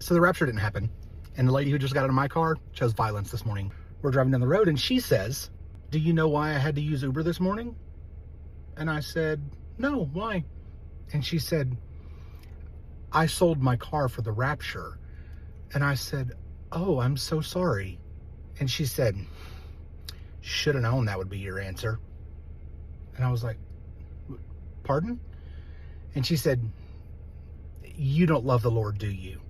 So the rapture didn't happen. And the lady who just got out of my car chose violence this morning. We're driving down the road and she says, "Do you know why I had to use Uber this morning?" And I said, "No, why?" And she said, "I sold my car for the rapture." And I said, "Oh, I'm so sorry." And she said, "Should have known that would be your answer." And I was like, "Pardon?" And she said, "You don't love the Lord, do you?"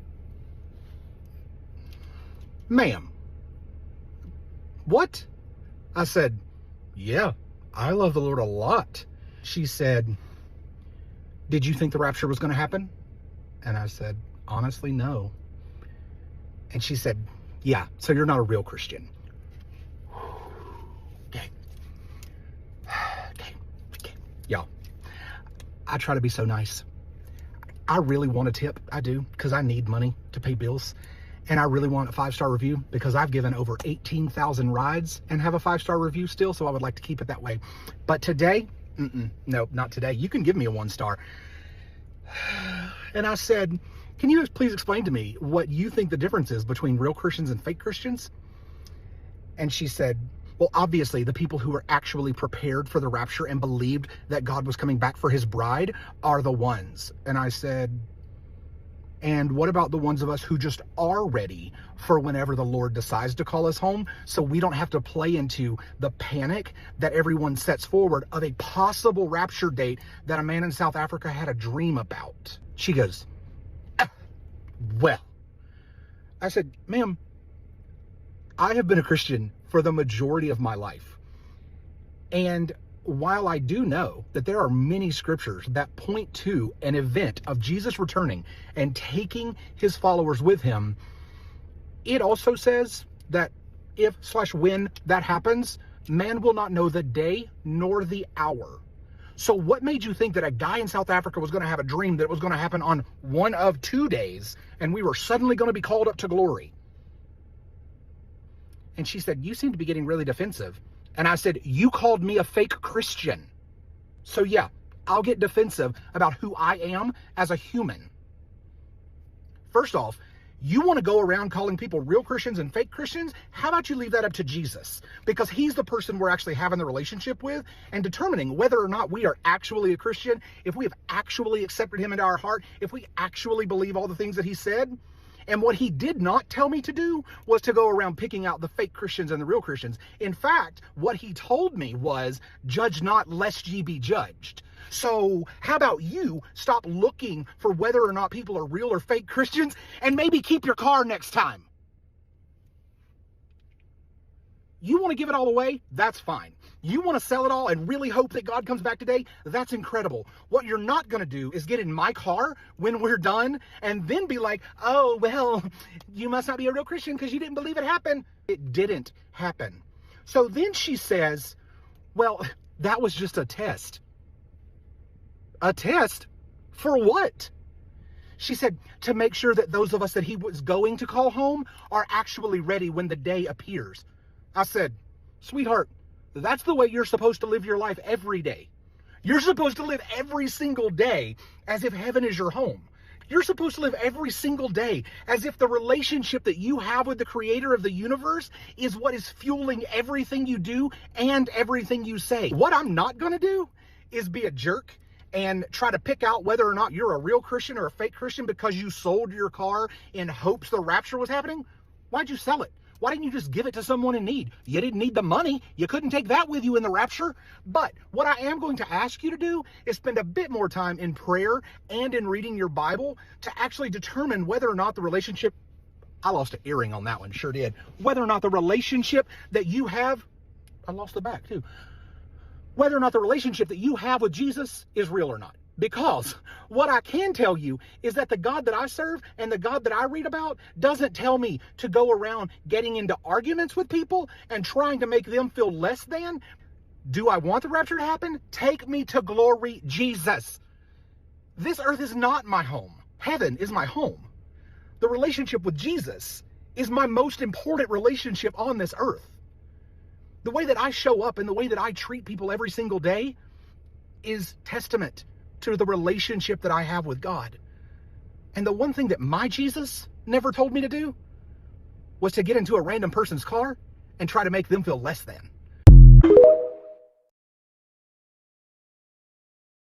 "Ma'am, what?" I said, "Yeah, I love the Lord a lot." She said, "Did you think the rapture was going to happen?" And I said, "Honestly, no." And she said, "Yeah, so you're not a real Christian." Okay. Okay. Y'all, I try to be so nice. I really want a tip. I do, because I need money to pay bills. And I really want a 5-star review because I've given over 18,000 rides and have a 5-star review still. So I would like to keep it that way. But today, no, not today. You can give me a 1-star. And I said, "Can you please explain to me what you think the difference is between real Christians and fake Christians?" And she said, "Well, obviously the people who are actually prepared for the rapture and believed that God was coming back for his bride are the ones." And I said, "And what about the ones of us who just are ready for whenever the Lord decides to call us home, so we don't have to play into the panic that everyone sets forward of a possible rapture date that a man in South Africa had a dream about?" She goes, "Well." I said, "Ma'am, I have been a Christian for the majority of my life. And while I do know that there are many scriptures that point to an event of Jesus returning and taking his followers with him, it also says that if/when that happens, man will not know the day nor the hour. So what made you think that a guy in South Africa was going to have a dream that it was going to happen on one of 2 days and we were suddenly going to be called up to glory?" And she said, "You seem to be getting really defensive." And I said, "You called me a fake Christian. So yeah, I'll get defensive about who I am as a human. First off, you want to go around calling people real Christians and fake Christians? How about you leave that up to Jesus? Because he's the person we're actually having the relationship with and determining whether or not we are actually a Christian, if we have actually accepted him into our heart, if we actually believe all the things that he said. And what he did not tell me to do was to go around picking out the fake Christians and the real Christians. In fact, what he told me was, "Judge not, lest ye be judged." So how about you stop looking for whether or not people are real or fake Christians and maybe keep your car next time? You want to give it all away? That's fine. You want to sell it all and really hope that God comes back today? That's incredible. What you're not going to do is get in my car when we're done and then be like, "Oh, well, you must not be a real Christian because you didn't believe it happened." It didn't happen. So then she says, "Well, that was just a test." A test? For what? She said, "To make sure that those of us that he was going to call home are actually ready when the day appears." I said, "Sweetheart, that's the way you're supposed to live your life every day. You're supposed to live every single day as if heaven is your home. You're supposed to live every single day as if the relationship that you have with the creator of the universe is what is fueling everything you do and everything you say." What I'm not going to do is be a jerk and try to pick out whether or not you're a real Christian or a fake Christian because you sold your car in hopes the rapture was happening. Why'd you sell it? Why didn't you just give it to someone in need? You didn't need the money. You couldn't take that with you in the rapture. But what I am going to ask you to do is spend a bit more time in prayer and in reading your Bible to actually determine whether or not the relationship, I lost an earring on that one, sure did, whether or not the relationship that you have, I lost the back too, whether or not the relationship that you have with Jesus is real or not. Because what I can tell you is that the God that I serve and the God that I read about doesn't tell me to go around getting into arguments with people and trying to make them feel less than. Do I want the rapture to happen? Take me to glory, Jesus. This earth is not my home. Heaven is my home. The relationship with Jesus is my most important relationship on this earth. The way that I show up and the way that I treat people every single day is testament to the relationship that I have with God. And the one thing that my Jesus never told me to do was to get into a random person's car and try to make them feel less than.